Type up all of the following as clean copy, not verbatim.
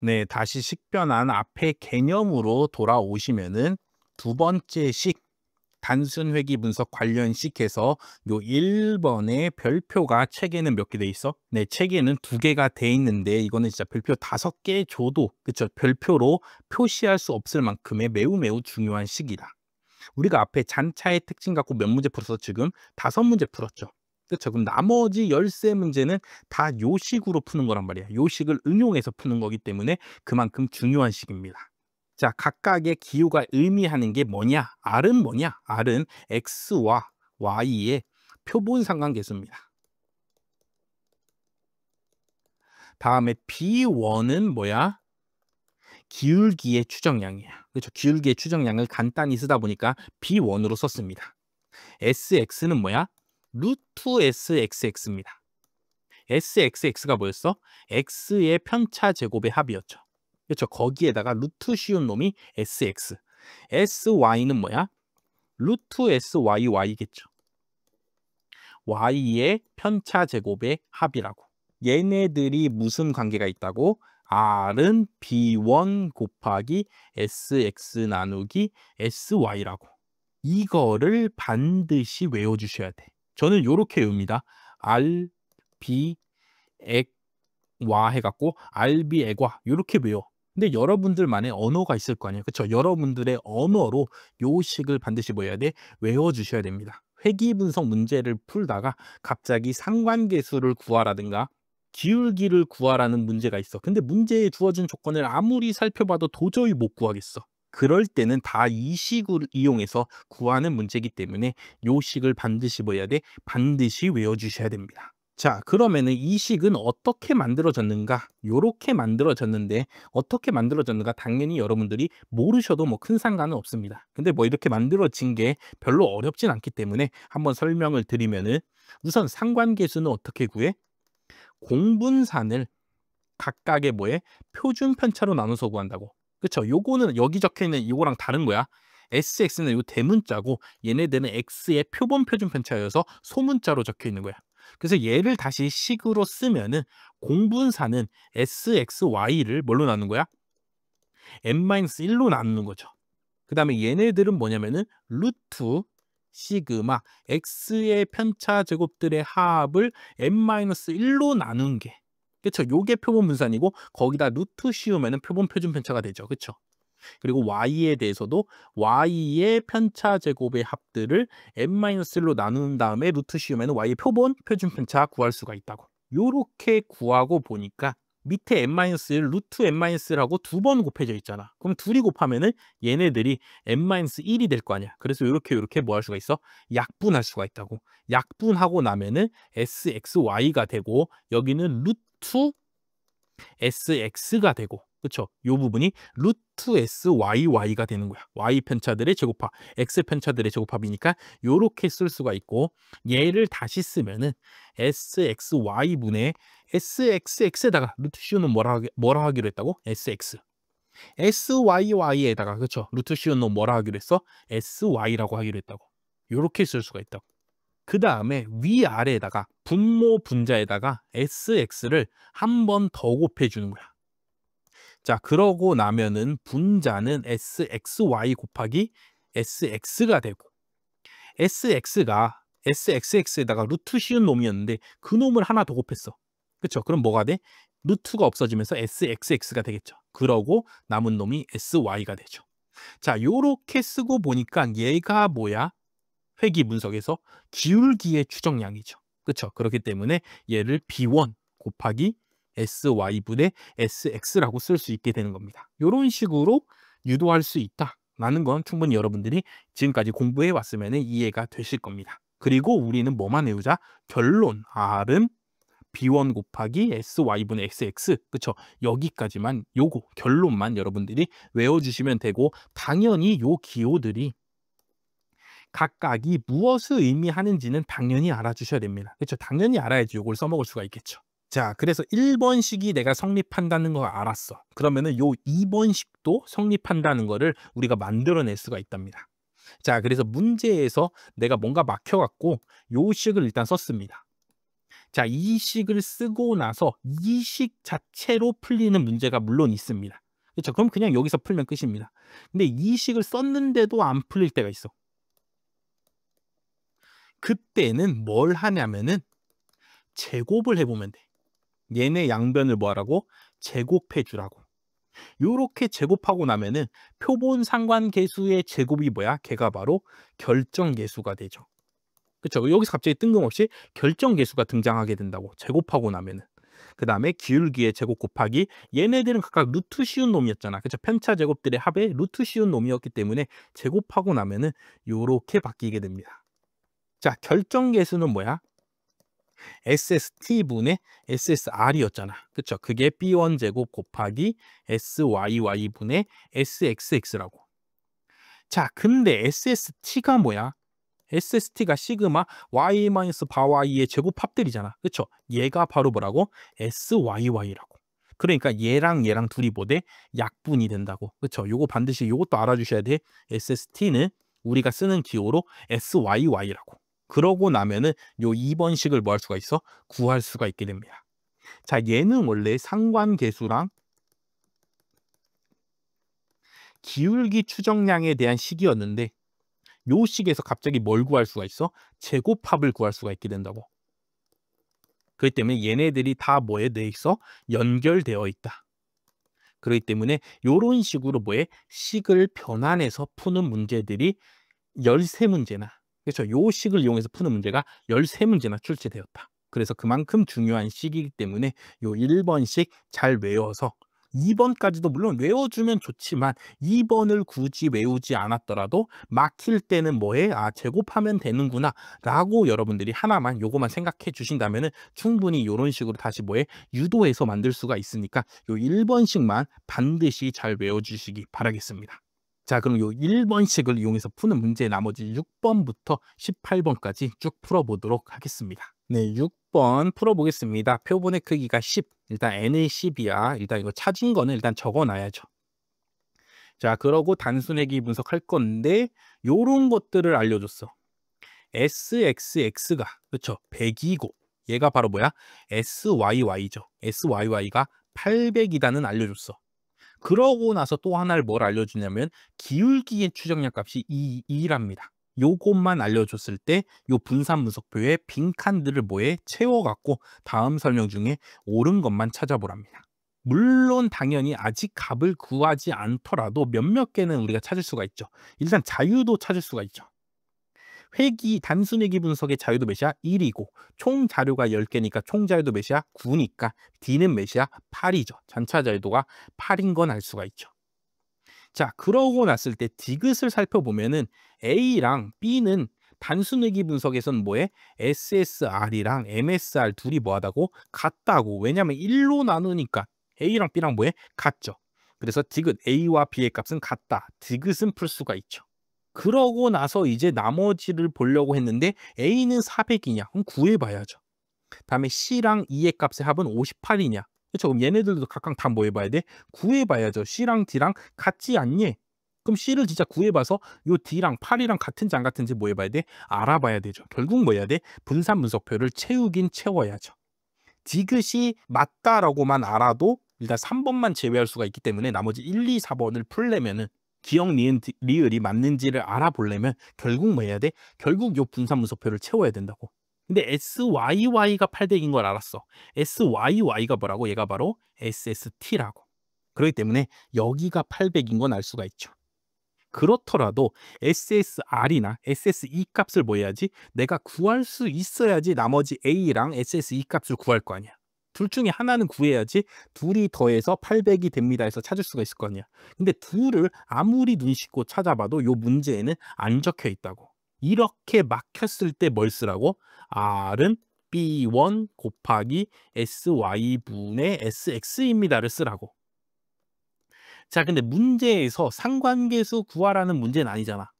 네, 다시 식변환 앞의 개념으로 돌아오시면은 두 번째 식, 단순 회귀 분석 관련 식해서 요 1번의 별표가 책에는 몇 개 돼 있어? 네, 책에는 두 개가 돼 있는데 이거는 진짜 별표 5개 줘도 그쵸? 별표로 표시할 수 없을 만큼의 매우 매우 중요한 식이다. 우리가 앞에 잔차의 특징 갖고 몇 문제 풀어서 지금 5문제 풀었죠. 그렇죠. 그럼 나머지 13문제는 다 요 식으로 푸는 거란 말이야. 요 식을 응용해서 푸는 거기 때문에 그만큼 중요한 식입니다. 자, 각각의 기호가 의미하는 게 뭐냐? R은 뭐냐? R은 X와 Y의 표본 상관계수입니다. 다음에 B1은 뭐야? 기울기의 추정량이야. 그렇죠. 기울기의 추정량을 간단히 쓰다 보니까 B1으로 썼습니다. SX는 뭐야? 루트 SXX입니다. SXX가 뭐였어? X의 편차 제곱의 합이었죠. 그렇죠. 거기에다가 루트 씌운 놈이 SX. SY는 뭐야? 루트 SYY겠죠. Y의 편차 제곱의 합이라고. 얘네들이 무슨 관계가 있다고? R은 B1 곱하기 SX 나누기 SY라고. 이거를 반드시 외워주셔야 돼. 저는 요렇게 외웁니다. R, B, 액, 와 해갖고 R, B, 액와 요렇게 외워. 근데 여러분들만의 언어가 있을 거 아니에요. 그렇죠? 여러분들의 언어로 요 식을 반드시 뭐 해야 돼? 외워주셔야 됩니다. 회귀 분석 문제를 풀다가 갑자기 상관계수를 구하라든가 기울기를 구하라는 문제가 있어. 근데 문제에 주어진 조건을 아무리 살펴봐도 도저히 못 구하겠어. 그럴 때는 다 이 식을 이용해서 구하는 문제이기 때문에 요 식을 반드시 뭐 해야 돼? 반드시 외워주셔야 됩니다. 자, 그러면은 이 식은 어떻게 만들어졌는가? 요렇게 만들어졌는데 어떻게 만들어졌는가? 당연히 여러분들이 모르셔도 뭐 큰 상관은 없습니다. 근데 뭐 이렇게 만들어진 게 별로 어렵진 않기 때문에 한번 설명을 드리면은 우선 상관계수는 어떻게 구해? 공분산을 각각의 뭐에 표준 편차로 나눠서 구한다고. 그쵸? 요거는 여기 적혀 있는 이거랑 다른 거야. SX는 요 대문자고 얘네들은 X의 표본 표준 편차여서 소문자로 적혀 있는 거야. 그래서 얘를 다시 식으로 쓰면은 공분사는 SXY를 뭘로 나누는 거야? N-1로 나누는 거죠. 그 다음에 얘네들은 뭐냐면은 루트 시그마 X의 편차 제곱들의 합을 N-1로 나눈 게 그쵸? 요게 표본 분산이고 거기다 루트 씌우면은 표본 표준 편차가 되죠. 그쵸? 그리고 y에 대해서도 y의 편차 제곱의 합들을 n-1로 나눈 다음에 루트 씌우면 y의 표본 표준 편차 구할 수가 있다고. 요렇게 구하고 보니까 밑에 n-1 루트 n-1하고 두 번 곱해져 있잖아. 그럼 둘이 곱하면은 얘네들이 n-1이 될 거 아니야. 그래서 요렇게 뭐 할 수가 있어? 약분할 수가 있다고. 약분하고 나면은 sxy가 되고 여기는 루트 sx가 되고 그쵸? 요 부분이 루트 syy가 되는 거야. y 편차들의 제곱합, x 편차들의 제곱합이니까 요렇게 쓸 수가 있고 얘를 다시 쓰면은 sxy분의 sxx에다가 루트 씌우는 뭐라 하기로 했다고? sx. syy에다가 그쵸? 루트 씌우는 뭐라 하기로 했어? sy라고 하기로 했다고. 요렇게 쓸 수가 있다고. 그 다음에 위아래에다가 분모 분자에다가 sx를 한 번 더 곱해주는 거야. 자, 그러고 나면은 분자는 sxy 곱하기 sx가 되고 sxx에다가 루트 씌운 놈이었는데 그 놈을 하나 더 곱했어. 그쵸? 그럼 뭐가 돼? 루트가 없어지면서 sxx가 되겠죠. 그러고 남은 놈이 sy가 되죠. 자, 요렇게 쓰고 보니까 얘가 뭐야? 회귀 분석에서 기울기의 추정량이죠. 그쵸? 그렇기 때문에 얘를 B1 곱하기 SY분의 SX라고 쓸 수 있게 되는 겁니다. 이런 식으로 유도할 수 있다라는 건 충분히 여러분들이 지금까지 공부해 왔으면 이해가 되실 겁니다. 그리고 우리는 뭐만 외우자? 결론 R은 B1 곱하기 SY분의 XX 그쵸? 여기까지만 요거 결론만 여러분들이 외워주시면 되고 당연히 요 기호들이 각각이 무엇을 의미하는지는 당연히 알아주셔야 됩니다. 그렇죠? 당연히 알아야지 이걸 써먹을 수가 있겠죠. 자, 그래서 1번식이 내가 성립한다는 걸 알았어. 그러면은 요 2번식도 성립한다는 거를 우리가 만들어낼 수가 있답니다. 자, 그래서 문제에서 내가 뭔가 막혀갖고 요 식을 일단 썼습니다. 자, 이 식을 쓰고 나서 이 식 자체로 풀리는 문제가 물론 있습니다. 그렇죠? 그럼 그냥 여기서 풀면 끝입니다. 근데 이 식을 썼는데도 안 풀릴 때가 있어. 그때는 뭘 하냐면은 제곱을 해보면 돼. 얘네 양변을 뭐 하라고? 제곱해 주라고. 요렇게 제곱하고 나면은 표본 상관계수의 제곱이 뭐야? 걔가 바로 결정계수가 되죠. 그쵸? 여기서 갑자기 뜬금없이 결정계수가 등장하게 된다고. 제곱하고 나면은. 그 다음에 기울기의 제곱 곱하기, 얘네들은 각각 루트 씌운 놈이었잖아. 그쵸? 편차 제곱들의 합의 루트 씌운 놈이었기 때문에 제곱하고 나면은 요렇게 바뀌게 됩니다. 자, 결정계수는 뭐야? SST분의 SSR이었잖아. 그쵸? 그게 B1 제곱 곱하기 SYY분의 SXX라고. 자, 근데 SST가 뭐야? SST가 시그마 Y-바Y의 제곱합들이잖아. 그쵸? 얘가 바로 뭐라고? SYY라고. 그러니까 얘랑 둘이 뭐대? 약분이 된다고. 그쵸? 요거 반드시 요것도 알아주셔야 돼. SST는 우리가 쓰는 기호로 SYY라고. 그러고 나면은 요 2번식을 뭐 할 수가 있어? 구할 수가 있게 됩니다. 자, 얘는 원래 상관계수랑 기울기 추정량에 대한 식이었는데 요 식에서 갑자기 뭘 구할 수가 있어? 제곱합을 구할 수가 있게 된다고. 그렇기 때문에 얘네들이 다 뭐에 돼 있어? 연결되어 있다. 그렇기 때문에 요런 식으로 뭐에 식을 변환해서 푸는 문제들이 13문제나, 그렇죠? 요 식을 이용해서 푸는 문제가 13문제나 출제되었다. 그래서 그만큼 중요한 식이기 때문에 요 1번씩 잘 외워서 2번까지도 물론 외워주면 좋지만 2번을 굳이 외우지 않았더라도 막힐 때는 뭐해? 아, 제곱하면 되는구나 라고 여러분들이 하나만 요거만 생각해 주신다면 충분히 이런 식으로 다시 뭐해? 유도해서 만들 수가 있으니까 요 1번씩만 반드시 잘 외워주시기 바라겠습니다. 자, 그럼 요 1번씩을 이용해서 푸는 문제 나머지 6번부터 18번까지 쭉 풀어보도록 하겠습니다. 네, 6번 풀어보겠습니다. 표본의 크기가 10. 일단 n이 10이야. 일단 이거 찾은 거는 일단 적어놔야죠. 자, 그러고 단순회기 분석할 건데 요런 것들을 알려줬어. SXX가 그렇죠? 100이고 얘가 바로 뭐야? SYY죠. SYY가 800이다는 알려줬어. 그러고 나서 또 하나를 뭘 알려주냐면 기울기의 추정량 값이 2랍니다. 요것만 알려줬을 때 요 분산 분석표에 빈칸들을 뭐에 채워갖고 다음 설명 중에 옳은 것만 찾아보랍니다. 물론 당연히 아직 값을 구하지 않더라도 몇몇 개는 우리가 찾을 수가 있죠. 일단 자유도 찾을 수가 있죠. 단순회기 분석의 자유도 몇이야? 1이고 총 자료가 10개니까 총 자유도 몇이야? 9니까 D는 몇이야? 8이죠. 전차 자유도가 8인 건 알 수가 있죠. 자, 그러고 났을 때 디귿을 살펴보면은 A랑 B는 단순회기 분석에서는 뭐해? SSR이랑 MSR 둘이 뭐하다고? 같다고. 왜냐면 1로 나누니까 A랑 B랑 뭐해? 같죠. 그래서 디귿 A와 B의 값은 같다. 디귿은 풀 수가 있죠. 그러고 나서 이제 나머지를 보려고 했는데 A는 400이냐? 그럼 구해봐야죠. 다음에 C랑 E의 값의 합은 58이냐? 그렇죠? 그럼 얘네들도 각각 다 뭐 해봐야 돼? 구해봐야죠. C랑 D랑 같지 않니? 그럼 C를 진짜 구해봐서 요 D랑 8이랑 같은지 안 같은지 뭐 해봐야 돼? 알아봐야 되죠. 결국 뭐 해야 돼? 분산 분석표를 채우긴 채워야죠. 디귿이 맞다라고만 알아도 일단 3번만 제외할 수가 있기 때문에 나머지 1, 2, 4번을 풀려면은 기억, 니은, 리을이 맞는지를 알아보려면 결국 뭐 해야 돼? 결국 요 분산 분석표를 채워야 된다고. 근데 SYY가 800인 걸 알았어. SYY가 뭐라고? 얘가 바로 SST라고. 그렇기 때문에 여기가 800인 건 알 수가 있죠. 그렇더라도 SSR이나 SSE 값을 뭐 해야지? 내가 구할 수 있어야지 나머지 A랑 SSE 값을 구할 거 아니야. 둘 중에 하나는 구해야지 둘이 더해서 800이 됩니다 해서 찾을 수가 있을 거 아니야. 근데 둘을 아무리 눈 씻고 찾아봐도 요 문제에는 안 적혀 있다고. 이렇게 막혔을 때 뭘 쓰라고? R은 B1 곱하기 SY분의 SX입니다를 쓰라고. 자, 근데 문제에서 상관계수 구하라는 문제는 아니잖아.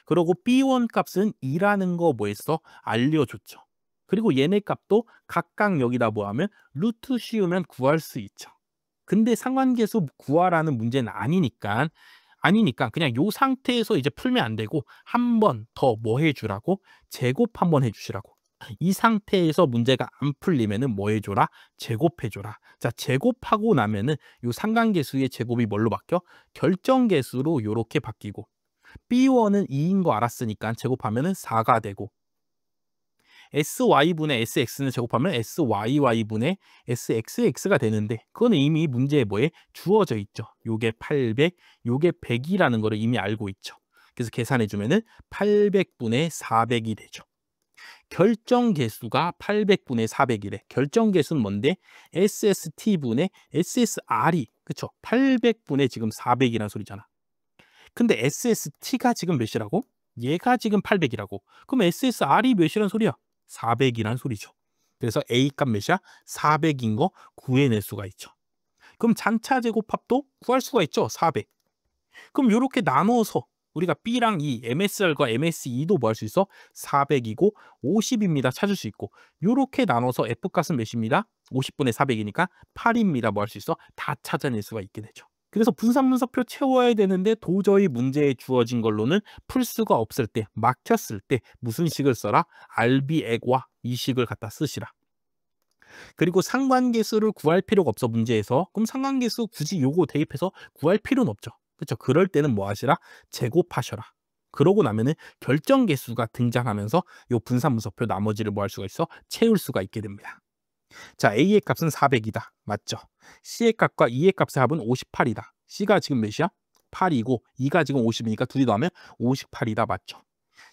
그리고 B1 값은 2라는 거 뭐 했어? 알려줬죠. 그리고 얘네 값도 각각 여기다 뭐 하면 루트 씌우면 구할 수 있죠. 근데 상관계수 구하라는 문제는 아니니까 그냥 요 상태에서 이제 풀면 안 되고 한 번 더 뭐 해주라고? 제곱 한 번 해주시라고. 이 상태에서 문제가 안 풀리면은 뭐 해줘라? 제곱해줘라. 자, 제곱하고 나면은 요 상관계수의 제곱이 뭘로 바뀌어? 결정계수로 요렇게 바뀌고, B1은 2인 거 알았으니까 제곱하면은 4가 되고, SY분의 SX는 제곱하면 SYY분의 SXX가 되는데, 그거는 이미 문제에 뭐에 주어져 있죠. 요게 800, 요게 100이라는 거를 이미 알고 있죠. 그래서 계산해주면은 800분의 400이 되죠. 결정계수가 800분의 400이래. 결정계수는 뭔데? SST분의 SSR이, 그쵸? 800분의 지금 400이라는 소리잖아. 근데 SST가 지금 몇이라고? 얘가 지금 800이라고. 그럼 SSR이 몇이란 소리야? 400이란 소리죠. 그래서 A 값 몇이야? 400인 거 구해낼 수가 있죠. 그럼 잔차 제곱합도 구할 수가 있죠. 400. 그럼 이렇게 나눠서 우리가 B랑 E, MSR과 MSE도 뭐 할 수 있어? 400이고 50입니다. 찾을 수 있고, 이렇게 나눠서 F값은 몇입니다? 50분의 400이니까 8입니다. 뭐 할 수 있어? 다 찾아낼 수가 있게 되죠. 그래서 분산분석표 채워야 되는데 도저히 문제에 주어진 걸로는 풀 수가 없을 때, 막혔을 때 무슨 식을 써라? RB액과 이 식을 갖다 쓰시라. 그리고 상관계수를 구할 필요가 없어, 문제에서. 그럼 상관계수 굳이 요거 대입해서 구할 필요는 없죠. 그렇죠? 그럴 때는 뭐 하시라? 제곱하셔라. 그러고 나면은 결정계수가 등장하면서 요 분산분석표 나머지를 뭐 할 수가 있어? 채울 수가 있게 됩니다. 자, A의 값은 400이다. 맞죠? C의 값과 E의 값의 합은 58이다. C가 지금 몇이야? 8이고 E가 지금 50이니까 둘이 더하면 58이다. 맞죠?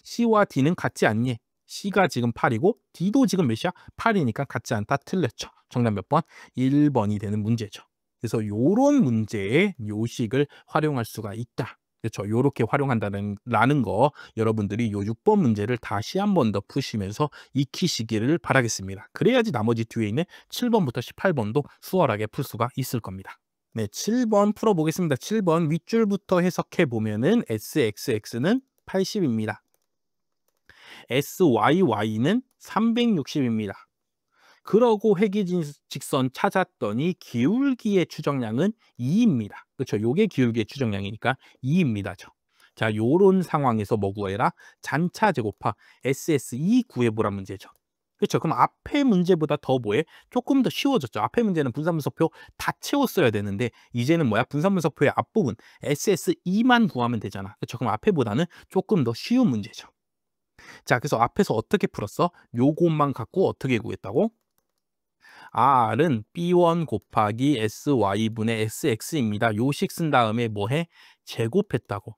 C와 D는 같지 않니? C가 지금 8이고 D도 지금 몇이야? 8이니까 같지 않다. 틀렸죠. 정답 몇 번? 1번이 되는 문제죠. 그래서 요런 문제에 요식을 활용할 수가 있다. 그렇죠. 요렇게 활용한다는 거 여러분들이 요 6번 문제를 다시 한 번 더 푸시면서 익히시기를 바라겠습니다. 그래야지 나머지 뒤에 있는 7번부터 18번도 수월하게 풀 수가 있을 겁니다. 네, 7번 풀어보겠습니다. 7번 윗줄부터 해석해 보면은 SXX는 80입니다. SYY는 360입니다. 그러고 회기직선 찾았더니 기울기의 추정량은 2입니다. 그렇죠? 요게 기울기의 추정량이니까 2입니다죠. 자, 요런 상황에서 뭐 구해라? 잔차 제곱하 SSE 구해보란 문제죠. 그렇죠? 그럼 앞에 문제보다 더 뭐해? 조금 더 쉬워졌죠. 앞에 문제는 분산분석표 다 채웠어야 되는데 이제는 뭐야? 분산분석표의 앞부분 SSE만 구하면 되잖아. 그렇죠? 그럼 앞에보다는 조금 더 쉬운 문제죠. 자, 그래서 앞에서 어떻게 풀었어? 요것만 갖고 어떻게 구했다고? R은 B1 곱하기 SY분의 SX입니다. 요식 쓴 다음에 뭐해? 제곱했다고.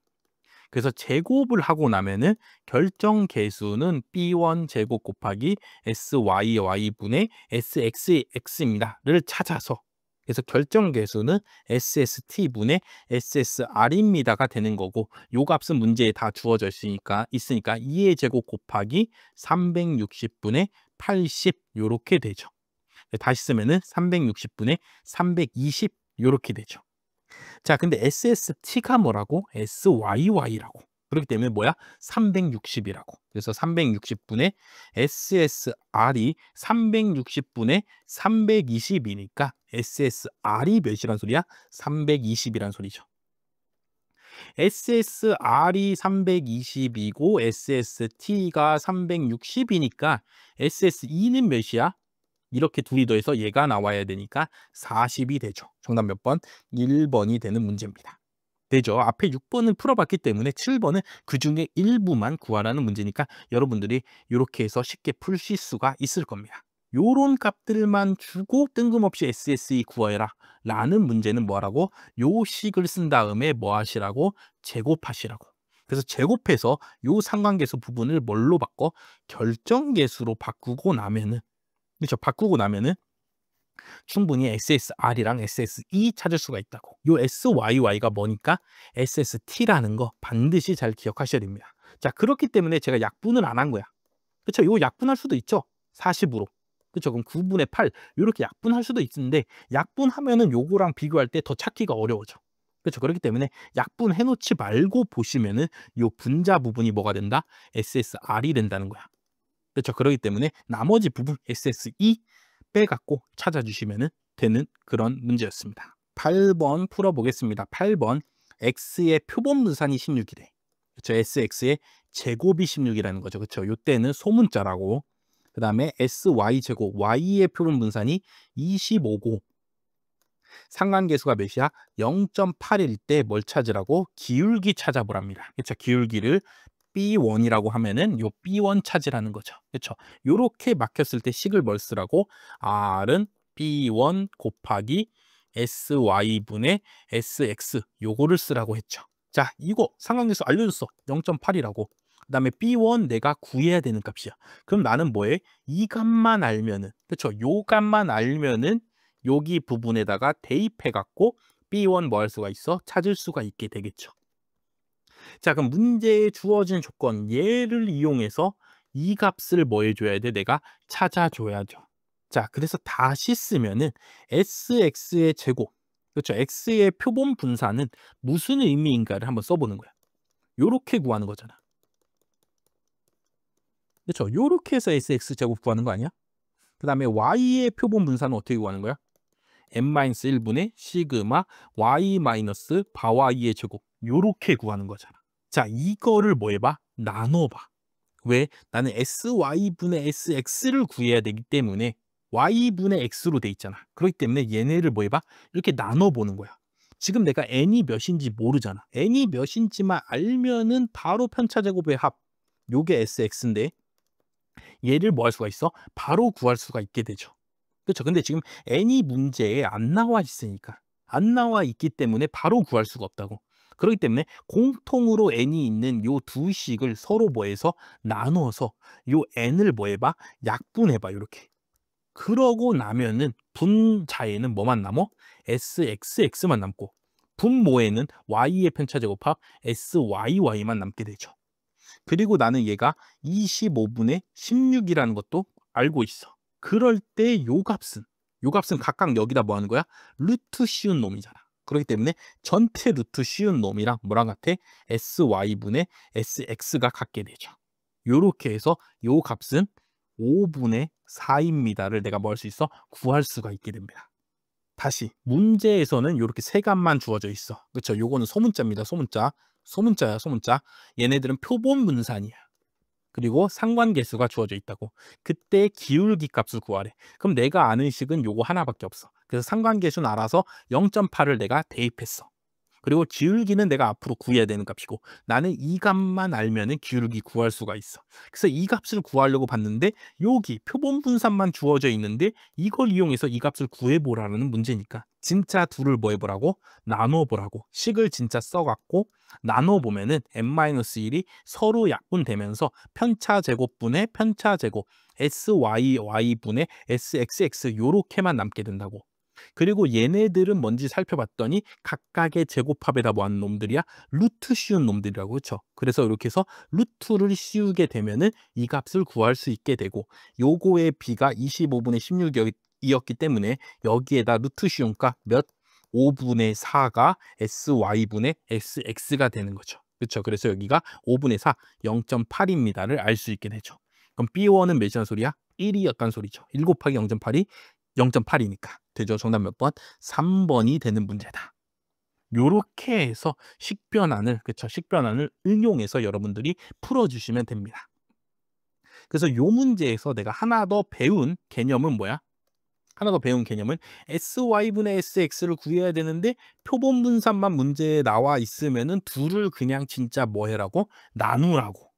그래서 제곱을 하고 나면은 결정 계수는 B1 제곱 곱하기 SYY분의 SXX입니다.를 찾아서, 그래서 결정 계수는 SST분의 SSR입니다가 되는 거고, 요 값은 문제에 다 주어져 있으니까 2의 제곱 곱하기 360분의 80 요렇게 되죠. 다시 쓰면은 360분의 320 요렇게 되죠. 자, 근데 SST가 뭐라고? SYY라고. 그렇기 때문에 뭐야? 360이라고. 그래서 360분의 SSR이 360분의 320이니까 SSR이 몇이란 소리야? 320이란 소리죠. SSR이 320이고 SST가 360이니까 SSE는 몇이야? 이렇게 둘이 더해서 얘가 나와야 되니까 40이 되죠. 정답 몇 번? 1번이 되는 문제입니다. 되죠. 앞에 6번은 풀어봤기 때문에 7번은 그중에 일부만 구하라는 문제니까 여러분들이 이렇게 해서 쉽게 풀실 수가 있을 겁니다. 요런 값들만 주고 뜬금없이 SSE 구해라 라는 문제는 뭐라고? 요 식을 쓴 다음에 뭐 하시라고? 제곱하시라고. 그래서 제곱해서 요 상관계수 부분을 뭘로 바꿔? 결정계수로 바꾸고 나면은, 그렇죠? 바꾸고 나면은 충분히 SSR이랑 SSE 찾을 수가 있다고. 요 SYY가 뭐니까 SST라는 거 반드시 잘 기억하셔야 됩니다. 자, 그렇기 때문에 제가 약분을 안 한 거야. 그렇죠? 요 약분할 수도 있죠. 40으로. 그렇죠? 그럼 9분의 8 이렇게 약분할 수도 있는데 약분하면은 요거랑 비교할 때 더 찾기가 어려워져. 그렇죠? 그렇기 때문에 약분해 놓지 말고 보시면은 요 분자 부분이 뭐가 된다? SSR이 된다는 거야. 그렇죠? 그렇기 때문에 나머지 부분 SSE 빼갖고 찾아주시면 되는 그런 문제였습니다. 8번 풀어보겠습니다. 8번 x의 표본분산이 16이래. 그렇죠? sx의 제곱이 16이라는 거죠. 그렇죠? 이때는 소문자라고. 그 다음에 sy제곱, y의 표본 분산이 25고 상관계수가 몇이야? 0.8일 때 뭘 찾으라고? 기울기 찾아보랍니다. 그렇죠? 기울기를 B1이라고 하면은 요 B1 찾으라는 거죠. 그렇죠? 요렇게 막혔을 때 식을 뭘 쓰라고? R은 B1 곱하기 SY분의 SX 요거를 쓰라고 했죠. 자, 이거 상관계수 알려줬어. 0.8이라고. 그 다음에 B1 내가 구해야 되는 값이야. 그럼 나는 뭐해? 이 값만 알면은, 그렇죠? 요 값만 알면은 여기 부분에다가 대입해 갖고 B1 뭐 할 수가 있어? 찾을 수가 있게 되겠죠. 자, 그럼 문제에 주어진 조건 얘를 이용해서 이 값을 뭐 해줘야 돼? 내가 찾아줘야죠. 자, 그래서 다시 쓰면은 SX의 제곱, 그렇죠? X의 표본 분산은 무슨 의미인가를 한번 써보는 거야. 요렇게 구하는 거잖아. 그렇죠? 요렇게 해서 SX 제곱 구하는 거 아니야? 그 다음에 Y의 표본 분산은 어떻게 구하는 거야? n-1분의 시그마 y- 바와이의 제곱 요렇게 구하는 거잖아. 자, 이거를 뭐 해봐? 나눠봐. 왜? 나는 sy분의 sx를 구해야 되기 때문에 y분의 x로 돼 있잖아. 그렇기 때문에 얘네를 뭐 해봐? 이렇게 나눠보는 거야. 지금 내가 n이 몇인지 모르잖아. n이 몇인지만 알면은 바로 편차제곱의 합. 요게 sx인데 얘를 뭐 할 수가 있어? 바로 구할 수가 있게 되죠. 그렇죠. 근데 지금 n이 문제에 안 나와 있으니까 안 나와 있기 때문에 바로 구할 수가 없다고. 그렇기 때문에 공통으로 n이 있는 요 두 식을 서로 뭐해서 나눠서 요 n을 뭐 해봐? 약분해봐. 이렇게. 그러고 나면은 분자에는 뭐만 남어? sxx만 남고 분모에는 y의 편차제곱합 syy만 남게 되죠. 그리고 나는 얘가 25분의 16이라는 것도 알고 있어. 그럴 때 요 값은 각각 여기다 뭐 하는 거야? 루트 씌운 놈이잖아. 그렇기 때문에 전체 루트 씌운 놈이랑 뭐랑 같아? sy분의 sx가 같게 되죠. 요렇게 해서 요 값은 5분의 4입니다를 내가 뭐 할 수 있어? 구할 수가 있게 됩니다. 다시 문제에서는 이렇게 세 값만 주어져 있어. 그렇죠? 요거는 소문자입니다. 소문자. 소문자야, 소문자. 얘네들은 표본 분산이야. 그리고 상관계수가 주어져 있다고. 그때 기울기 값을 구하래. 그럼 내가 아는 식은 요거 하나밖에 없어. 그래서 상관계수는 알아서 0.8을 내가 대입했어. 그리고 기울기는 내가 앞으로 구해야 되는 값이고 나는 이 값만 알면은 기울기 구할 수가 있어. 그래서 이 값을 구하려고 봤는데 여기 표본 분산만 주어져 있는데 이걸 이용해서 이 값을 구해보라는 문제니까 진짜 둘을 뭐 해보라고? 나눠보라고. 식을 진짜 써갖고 나눠보면은 n-1이 서로 약분되면서 편차제곱분의 편차제곱 syy분의 sxx 요렇게만 남게 된다고. 그리고 얘네들은 뭔지 살펴봤더니 각각의 제곱합에다 뭐하는 놈들이야? 루트 씌운 놈들이라고. 그렇죠? 그래서 이렇게 해서 루트를 씌우게 되면은 이 값을 구할 수 있게 되고 요거의 b가 25분의 16이었기 때문에 여기에다 루트 씌운 값 몇? 5분의 4가 sy분의 sx가 되는 거죠. 그렇죠? 그래서 여기가 5분의 4, 0.8입니다를 알 수 있게 되죠. 그럼 B1은 몇이란 소리야? 1이었단 소리죠. 1 곱하기 0.8이 0.8이니까 되죠. 정답 몇 번? 3번이 되는 문제다. 요렇게 해서 식변환을, 그쵸? 식변환을 응용해서 여러분들이 풀어주시면 됩니다. 그래서 요 문제에서 내가 하나 더 배운 개념은 뭐야? 하나 더 배운 개념은 sy분의 sx를 구해야 되는데 표본 분산만 문제에 나와 있으면은 둘을 그냥 진짜 뭐 해라고? 나누라고.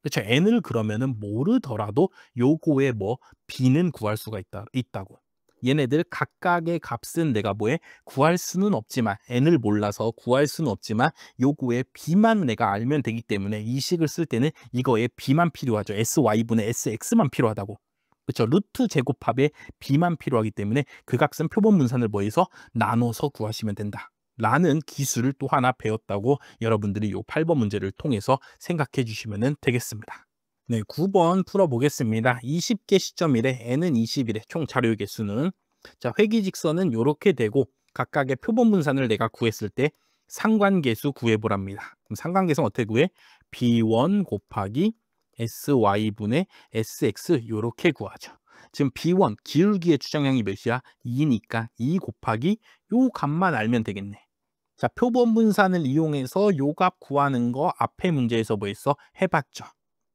그렇죠. n을 그러면은 모르더라도 요거에 뭐 b는 구할 수가 있다고. 얘네들 각각의 값은 내가 뭐해? 구할 수는 없지만 n을 몰라서 구할 수는 없지만 요거의 b만 내가 알면 되기 때문에 이 식을 쓸 때는 이거에 b만 필요하죠. sy분의 sx만 필요하다고. 그렇죠. 루트 제곱합에 b만 필요하기 때문에 그 값은 표본 분산을 뭐해서 나눠서 구하시면 된다. 라는 기술을 또 하나 배웠다고 여러분들이 이 8번 문제를 통해서 생각해 주시면 되겠습니다. 네, 9번 풀어보겠습니다. 20개 시점이래. n은 20이래. 총 자료의 개수는. 자, 회기직선은 이렇게 되고 각각의 표본 분산을 내가 구했을 때 상관계수 구해보랍니다. 그럼 상관계수는 어떻게 구해? b1 곱하기 sy분의 sx 이렇게 구하죠. 지금 b1 기울기의 추정량이 몇이야? 2니까 2 곱하기 요 값만 알면 되겠네. 자, 표본 분산을 이용해서 요 값 구하는 거 앞에 문제에서 뭐 했어? 해봤죠.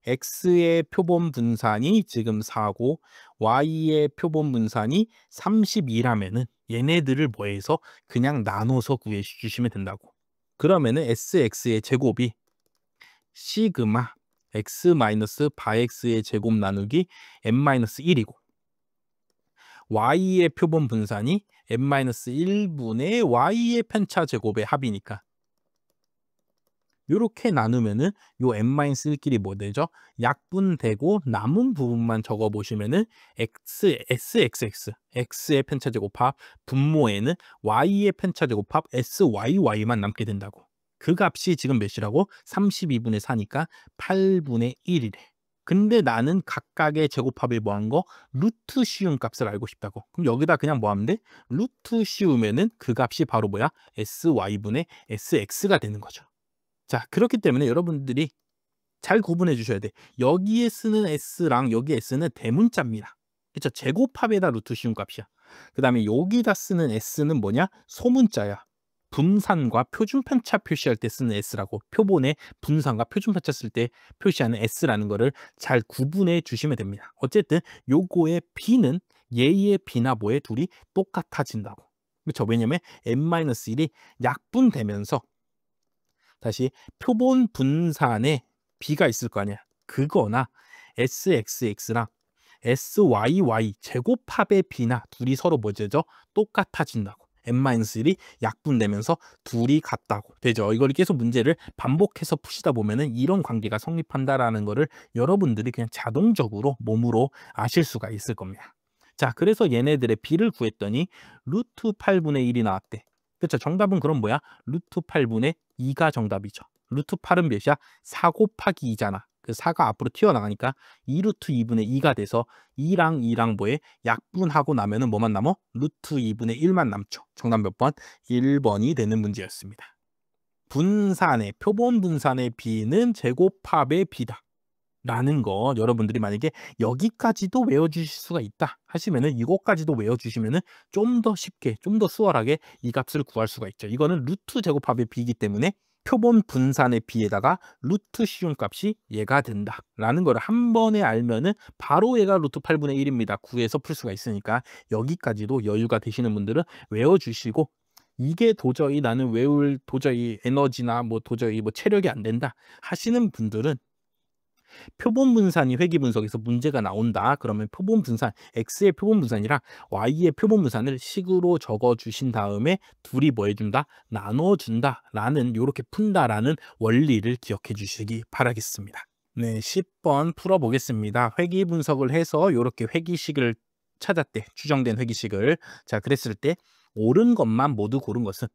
x의 표본 분산이 지금 4고 y의 표본 분산이 32라면은 얘네들을 뭐 해서 그냥 나눠서 구해 주시면 된다고. 그러면은 sx의 제곱이 시그마 x 마이너스 바x의 제곱 나누기 n-1이고 y의 표본 분산이 n-1분의 y의 편차 제곱의 합이니까 요렇게 나누면은 요 n-1끼리 뭐 되죠? 약분되고 남은 부분만 적어 보시면은 sxx x의 편차 제곱합 분모에는 y의 편차 제곱합 syy만 남게 된다고. 그 값이 지금 몇이라고? 32분의 4니까 8분의 1이래. 근데 나는 각각의 제곱합을 뭐한 거? 루트 씌운 값을 알고 싶다고. 그럼 여기다 그냥 뭐 하면 돼? 루트 씌우면은 그 값이 바로 뭐야? sy분의 sx가 되는 거죠. 자, 그렇기 때문에 여러분들이 잘 구분해 주셔야 돼. 여기에 쓰는 s랑 여기 s는 대문자입니다. 그렇죠? 제곱합에다 루트 씌운 값이야. 그 다음에 여기다 쓰는 s는 뭐냐? 소문자야. 분산과 표준편차 표시할 때 쓰는 s라고. 표본의 분산과 표준편차 쓸 때 표시하는 s라는 거를 잘 구분해 주시면 됩니다. 어쨌든 요거의 b는 얘의 b나 뭐의 둘이 똑같아진다고. 그렇죠? 왜냐면 n-1이 약분되면서 다시 표본 분산에 b가 있을 거 아니야. 그거나 sxx랑 syy 제곱합의 b나 둘이 서로 뭐죠? 똑같아진다고. n-1이 약분되면서 둘이 같다고 되죠. 이걸 계속 문제를 반복해서 푸시다 보면은 이런 관계가 성립한다라는 거를 여러분들이 그냥 자동적으로 몸으로 아실 수가 있을 겁니다. 자, 그래서 얘네들의 b를 구했더니 루트 8분의 1이 나왔대. 그렇죠. 정답은 그럼 뭐야? 루트 8분의 2가 정답이죠. 루트 8은 몇이야? 4 곱하기 2잖아. 그 4가 앞으로 튀어나가니까 2루트 2분의 2가 돼서 2랑 2랑 뭐에 약분하고 나면은 뭐만 남어? 루트 2분의 1만 남죠. 정답 몇 번? 1번이 되는 문제였습니다. 분산의 표본 분산의 b는 제곱합의 b다. 라는 거 여러분들이 만약에 여기까지도 외워주실 수가 있다 하시면은 이것까지도 외워주시면은 좀 더 쉽게 좀 더 수월하게 이 값을 구할 수가 있죠. 이거는 루트 제곱합의 b이기 때문에 표본 분산의 b에다가 루트 씌운 값이 얘가 된다 라는 거를 한 번에 알면은 바로 얘가 루트 8분의 1입니다. 구해서 풀 수가 있으니까 여기까지도 여유가 되시는 분들은 외워주시고, 이게 도저히 나는 외울 도저히 에너지나 뭐 도저히 뭐 체력이 안 된다 하시는 분들은 표본 분산이 회귀 분석에서 문제가 나온다. 그러면 표본 분산, x의 표본 분산이랑 y의 표본 분산을 식으로 적어 주신 다음에 둘이 뭐 해준다? 나눠준다라는 요렇게 푼다라는 원리를 기억해 주시기 바라겠습니다. 네, 10번 풀어보겠습니다. 회귀 분석을 해서 요렇게 회귀식을 찾았대. 추정된 회귀식을. 자, 그랬을 때 옳은 것만 모두 고른 것은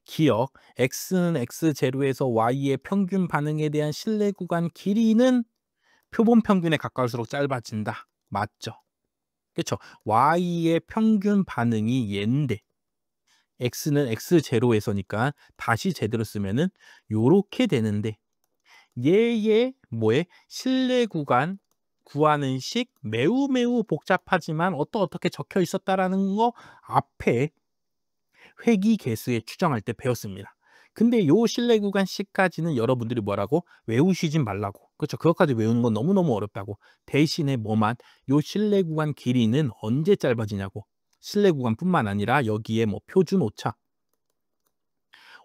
기억, x는 x0에서 y의 평균 반응에 대한 신뢰 구간 길이는 표본 평균에 가까울수록 짧아진다. 맞죠? 그렇죠? y의 평균 반응이 얘인데 x는 x0에서니까 다시 제대로 쓰면은 요렇게 되는데 얘의 뭐에 신뢰 구간 구하는 식 매우 복잡하지만 어떻게 적혀 있었다라는 거 앞에 회귀 개수에 추정할 때 배웠습니다. 근데 요 신뢰 구간 C까지는 여러분들이 뭐라고? 외우시진 말라고. 그렇죠? 그것까지 외우는 건 너무너무 어렵다고. 대신에 뭐만? 요 신뢰 구간 길이는 언제 짧아지냐고. 신뢰 구간뿐만 아니라 여기에 뭐 표준 오차.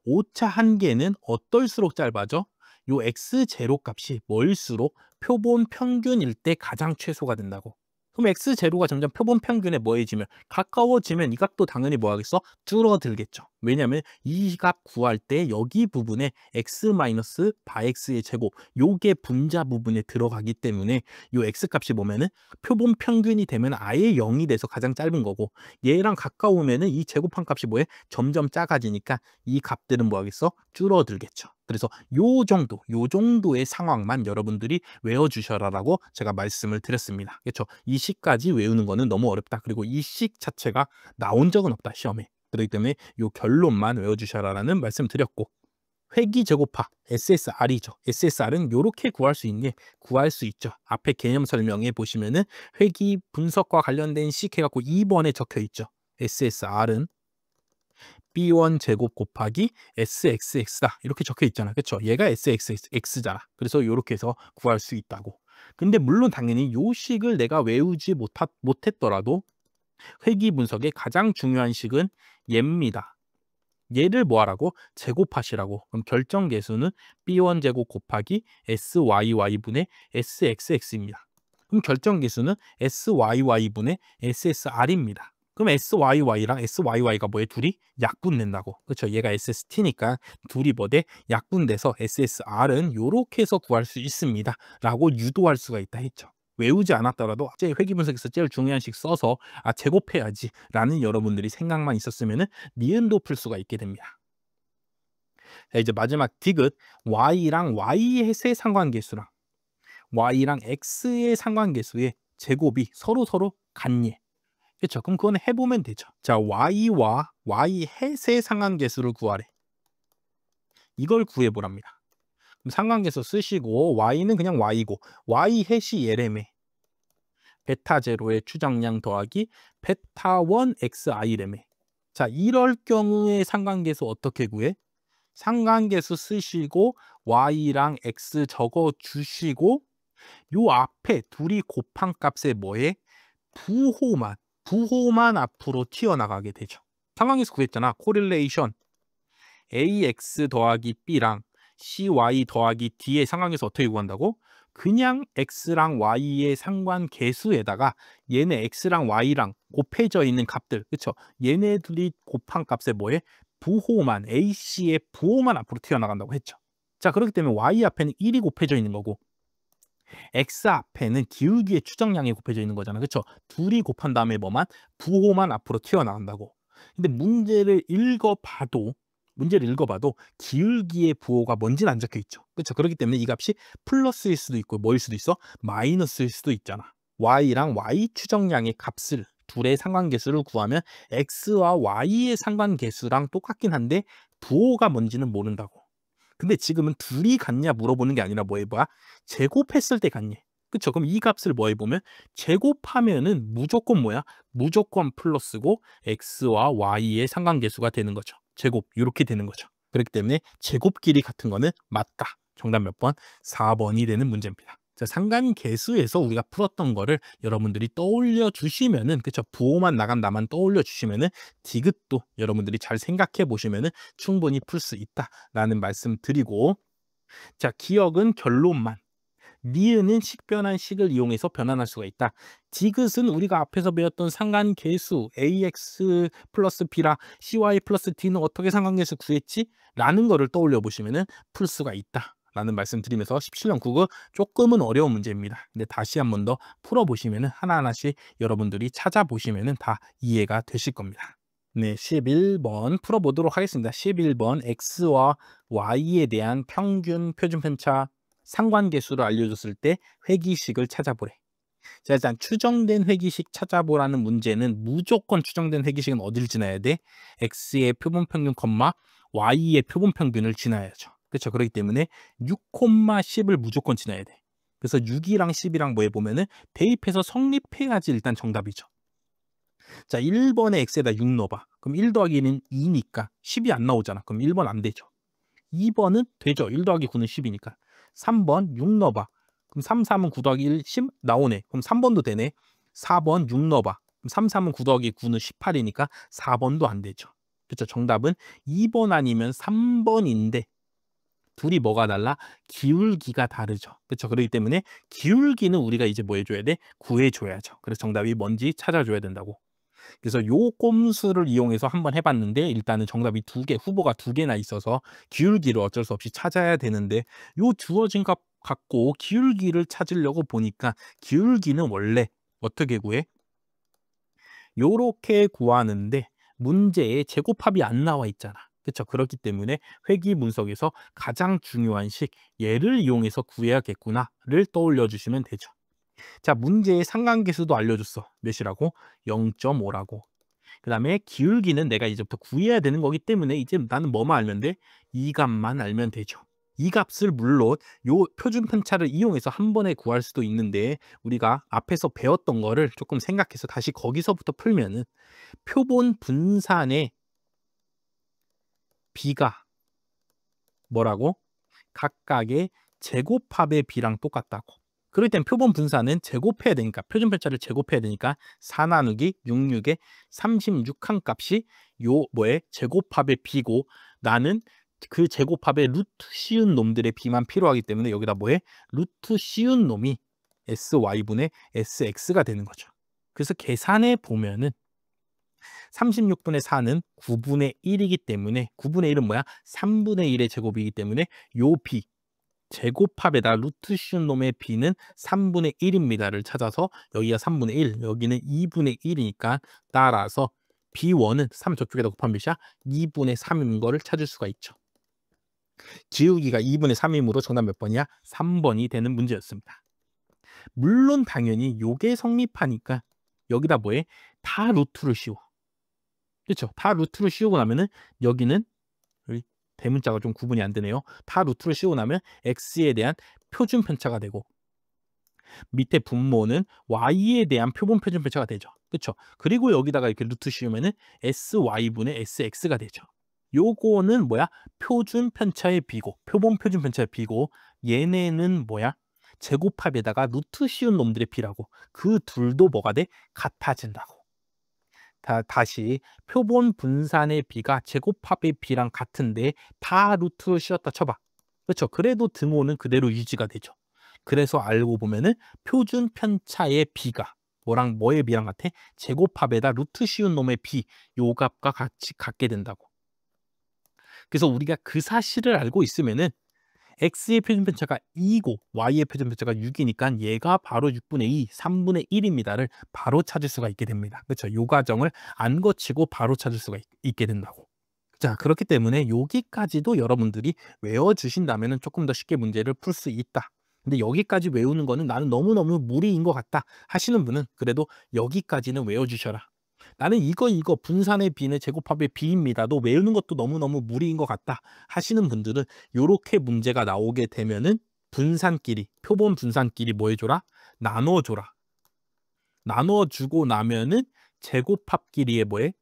오차 한계는 어떨수록 짧아져? 요 x0 값이 뭘수록 표본 평균일 때 가장 최소가 된다고. 그럼 x0가 점점 표본 평균에 뭐해지면 가까워지면 이 값도 당연히 뭐 하겠어? 줄어들겠죠. 왜냐하면 이 값 구할 때 여기 부분에 x 마이너스 바x의 제곱 요게 분자 부분에 들어가기 때문에 요 x 값이 보면은 표본 평균이 되면 아예 0이 돼서 가장 짧은 거고, 얘랑 가까우면은 이 제곱한 값이 뭐해? 점점 작아지니까 이 값들은 뭐 하겠어? 줄어들겠죠. 그래서 요 정도의 상황만 여러분들이 외워주셔라라고 제가 말씀을 드렸습니다. 그렇죠? 이 식까지 외우는 거는 너무 어렵다. 그리고 이 식 자체가 나온 적은 없다, 시험에. 그렇기 때문에 요 결론만 외워주셔라라는 말씀 드렸고, 회귀 제곱합 SSR이죠. SSR은 요렇게 구할 수 있니? 구할 수 있죠. 앞에 개념 설명에 보시면은 회귀 분석과 관련된 식 해갖고 2번에 적혀 있죠. SSR은 B1 제곱 곱하기 SXX다. 이렇게 적혀 있잖아. 그쵸? 얘가 SXX잖아. 그래서 이렇게 해서 구할 수 있다고. 근데 물론 당연히 요 식을 내가 외우지 못했더라도 회귀 분석의 가장 중요한 식은 얘입니다. 얘를 뭐 하라고? 제곱하시라고. 그럼 결정 계수는 B1 제곱 곱하기 SYY분의 SXX입니다. 그럼 결정 계수는 SYY분의 SSR입니다. 그럼 SYY랑 SYY가 뭐에 둘이 약분된다고. 그렇죠? 얘가 SST니까 둘이 뭐대 약분돼서 SSR은 요렇게 해서 구할 수 있습니다. 라고 유도할 수가 있다 했죠. 외우지 않았더라도 회귀 분석에서 제일 중요한 식 써서 제곱해야지 라는 여러분들이 생각만 있었으면 니은도 풀 수가 있게 됩니다. 자, 이제 마지막 디귿 y랑 y의 상관계수랑 y랑 x의 상관계수의 제곱이 서로 같예. 그렇죠? 그럼 그건 해보면 되죠. 자, y와 y 햇의 상관계수를 구하래. 이걸 구해보랍니다. 그럼 상관계수 쓰시고 y는 그냥 y고 y 햇이 얘래매. 베타 제로의 추정량 더하기 베타 1 xi래매. 자, 이럴 경우에 상관계수 어떻게 구해? 상관계수 쓰시고 y랑 x 적어 주시고 요 앞에 둘이 곱한 값에 뭐에? 부호만 앞으로 튀어나가게 되죠. 상관계수 구했잖아. 코릴레이션 ax 더하기 b랑 cy 더하기 d의 상관계수 어떻게 구한다고? 그냥 x랑 y의 상관계수에다가 얘네 x랑 y랑 곱해져 있는 값들, 그쵸? 얘네들이 곱한 값에 뭐에? 부호만, ac의 부호만 앞으로 튀어나간다고 했죠. 자, 그렇기 때문에 y 앞에는 1이 곱해져 있는 거고 x 앞에는 기울기의 추정량이 곱해져 있는 거잖아. 그쵸? 둘이 곱한 다음에 뭐만? 부호만 앞으로 튀어나간다고. 근데 문제를 읽어봐도 기울기의 부호가 뭔지는 안 적혀 있죠. 그렇죠? 그렇기 때문에 이 값이 플러스일 수도 있고 뭐일 수도 있어? 마이너스일 수도 있잖아. y랑 y 추정량의 값을 둘의 상관계수를 구하면 x와 y의 상관계수랑 똑같긴 한데 부호가 뭔지는 모른다고. 근데 지금은 둘이 같냐 물어보는 게 아니라 뭐 해봐? 제곱했을 때 같냐. 그쵸? 그럼 이 값을 뭐 해보면 제곱하면은 무조건 뭐야? 무조건 플러스고 x와 y의 상관계수가 되는 거죠. 제곱 이렇게 되는 거죠. 그렇기 때문에 제곱 길이 같은 거는 맞다. 정답 몇 번? 4번이 되는 문제입니다. 자, 상관계수에서 우리가 풀었던 거를 여러분들이 떠올려 주시면은, 그쵸? 부호만 나만 떠올려 주시면은 디귿도 여러분들이 잘 생각해 보시면은 충분히 풀 수 있다라는 말씀 드리고, 자, 기억은 결론만. 니은은 식변한 식을 이용해서 변환할 수가 있다. 디귿은 우리가 앞에서 배웠던 상관계수 ax 플러스 b라 cy 플러스 d는 어떻게 상관계수 구했지? 라는 거를 떠올려 보시면 풀 수가 있다. 라는 말씀 드리면서 17년 국어 조금은 어려운 문제입니다. 근데 다시 한 번 더 풀어보시면 하나하나씩 여러분들이 찾아보시면 다 이해가 되실 겁니다. 네, 11번 풀어보도록 하겠습니다. 11번 x와 y에 대한 평균 표준 편차 상관계수를 알려줬을 때 회귀식을 찾아보래. 자, 일단 추정된 회귀식 찾아보라는 문제는 무조건 추정된 회귀식은 어디를 지나야 돼? x의 표본평균, y의 표본평균을 지나야죠. 그렇죠? 그렇기 때문에 6, 10을 무조건 지나야 돼. 그래서 6이랑 10이랑 뭐 해보면은 대입해서 성립해야지 일단 정답이죠. 자, 1번에 x에다 6 넣어봐. 그럼 1 더하기 1은 2니까 10이 안 나오잖아. 그럼 1번 안 되죠. 2번은 되죠. 1 더하기 9는 10이니까. 3번 6 넣어봐. 그럼 3, 3은 9 더하기 1, 10 나오네. 그럼 3번도 되네. 4번 6 넣어봐. 그럼 3, 3은 9 더하기 9는 18이니까 4번도 안 되죠. 그렇죠. 정답은 2번 아니면 3번인데 둘이 뭐가 달라? 기울기가 다르죠. 그렇죠. 그렇기 때문에 기울기는 우리가 이제 뭐 해줘야 돼? 구해줘야죠. 그래서 정답이 뭔지 찾아줘야 된다고. 그래서 요 꼼수를 이용해서 한번 해봤는데 일단은 정답이 후보가 두 개나 있어서 기울기를 어쩔 수 없이 찾아야 되는데 요 주어진 값 갖고 기울기를 찾으려고 보니까 기울기는 원래 어떻게 구해? 요렇게 구하는데 문제에 제곱합이 안 나와 있잖아. 그렇죠? 그렇기 때문에 회귀 분석에서 가장 중요한 식 얘를 이용해서 구해야겠구나를 떠올려 주시면 되죠. 자, 문제의 상관계수도 알려줬어. 몇이라고? 0.5라고. 그 다음에 기울기는 내가 이제부터 구해야 되는 거기 때문에 이제 나는 뭐만 알면 돼? 이 값만 알면 되죠. 이 값을 물론 요 표준 편차를 이용해서 한 번에 구할 수도 있는데 우리가 앞에서 배웠던 거를 조금 생각해서 다시 거기서부터 풀면은 표본 분산의 B가 뭐라고? 각각의 제곱합의 B랑 똑같다고. 그럴 땐 표본 분산은 제곱해야 되니까, 표준 편차를 제곱해야 되니까 4 나누기 66에 36한 값이 요 뭐에 제곱합의 B고, 나는 그 제곱합의 루트 씌운 놈들의 B만 필요하기 때문에 여기다 뭐에 루트 씌운 놈이 SY분의 SX가 되는 거죠. 그래서 계산해 보면은 36분의 4는 9분의 1이기 때문에 9분의 1은 뭐야? 3분의 1의 제곱이기 때문에 요 B 제곱합에다 루트 씌운 놈의 B는 3분의 1입니다를 찾아서 여기가 3분의 1, 여기는 2분의 1이니까 따라서 B1은 3 저쪽에다 곱하면 몇이야? 2분의 3인 거를 찾을 수가 있죠. 지우기가 2분의 3이므로 정답 몇 번이야? 3번이 되는 문제였습니다. 물론 당연히 요게 성립하니까 여기다 뭐해? 다 루트를 씌워. 그렇죠? 다 루트를 씌우고 나면은 여기는 대문자가 좀 구분이 안 되네요. 다 루트를 씌우고 나면 x에 대한 표준 편차가 되고, 밑에 분모는 y에 대한 표본 표준 편차가 되죠. 그렇죠? 그리고 여기다가 이렇게 루트 씌우면은 sy분의 sx가 되죠. 요거는 뭐야? 표준 편차의 비고, 표본 표준 표준편차의 비고, 얘네는 뭐야? 제곱합에다가 루트 씌운 놈들의 비라고. 그 둘도 뭐가 돼? 같아진다고. 다시 표본 분산의 비가 제곱합의 비랑 같은데 다 루트를 씌웠다 쳐봐. 그렇죠? 그래도 등호는 그대로 유지가 되죠. 그래서 알고 보면은 표준 편차의 비가 뭐랑 뭐의 비랑 같아? 제곱합에다 루트 씌운 놈의 비, 요 값과 같이 같게 된다고. 그래서 우리가 그 사실을 알고 있으면은 x의 표준 편차가 2고 y의 표준 편차가 6이니까 얘가 바로 6분의 2, 3분의 1입니다를 바로 찾을 수가 있게 됩니다. 그렇죠? 요 과정을 안 거치고 바로 찾을 수가 있게 된다고. 자, 그렇기 때문에 여기까지도 여러분들이 외워주신다면 조금 더 쉽게 문제를 풀 수 있다. 근데 여기까지 외우는 거는 나는 너무너무 무리인 것 같다 하시는 분은 그래도 여기까지는 외워주셔라. 나는 이거 분산의 비는 제곱합의 비입니다도 외우는 것도 너무너무 무리인 것 같다 하시는 분들은 이렇게 문제가 나오게 되면은 분산끼리, 표본 분산끼리 뭐 해줘라? 나눠줘라. 나눠주고 나면은 제곱합끼리의 뭐에?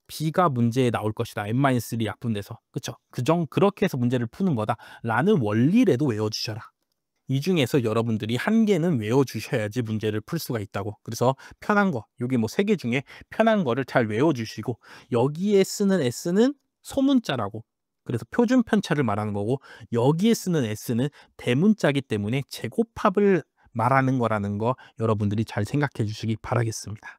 B가 문제에 나올 것이다. n-1이 약분돼서. 그쵸? 그렇게 해서 문제를 푸는 거다 라는 원리라도 외워주셔라. 이 중에서 여러분들이 한 개는 외워주셔야지 문제를 풀 수가 있다고. 그래서 편한 거, 여기 뭐 3개 중에 편한 거를 잘 외워주시고, 여기에 쓰는 S는 소문자라고. 그래서 표준 편차를 말하는 거고, 여기에 쓰는 S는 대문자이기 때문에 제곱합을 말하는 거라는 거 여러분들이 잘 생각해 주시기 바라겠습니다.